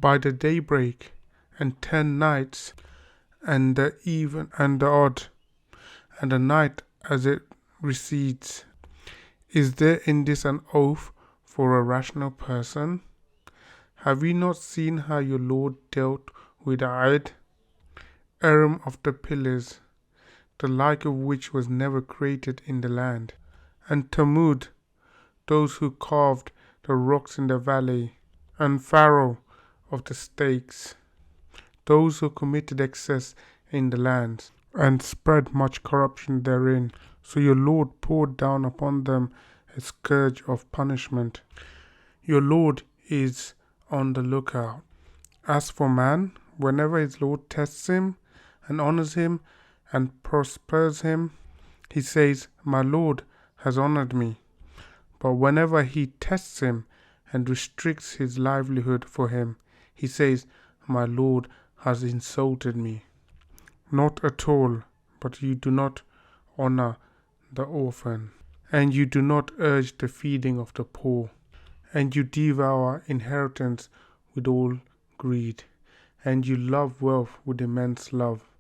by the daybreak, and 10 nights, and the even and the odd, and the night as it recedes. Is there in this an oath for a rational person? Have you not seen how your Lord dealt with Aid, Aram of the pillars, the like of which was never created in the land, and Tamud, those who carved the rocks in the valley, and Pharaoh of the stakes, those who committed excess in the land, and spread much corruption therein. So your Lord poured down upon them a scourge of punishment. Your Lord is on the lookout. As for man, whenever his Lord tests him and honors him and prospers him, he says, "My Lord has honored me." But whenever he tests him and restricts his livelihood for him, he says, "My Lord has insulted me." Not at all, but you do not honor the orphan, and you do not urge the feeding of the poor, and you devour inheritance with all greed, and you love wealth with immense love.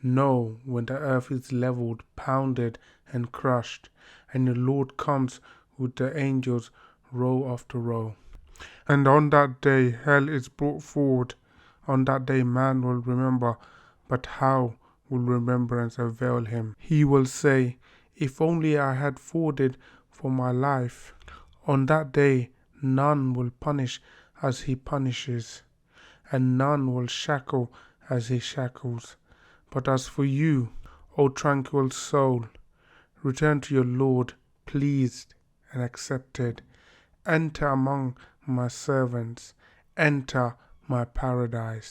No, when the earth is leveled, pounded, and crushed, and your Lord comes with the angels row after row, and on that day hell is brought forward, on that day man will remember, but how will remembrance avail him? He will say, "If only I had forded for my life." On that day none will punish as he punishes, and none will shackle as he shackles. But as for you, O tranquil soul, return to your Lord, pleased and accepted. Enter among my servants, enter my paradise.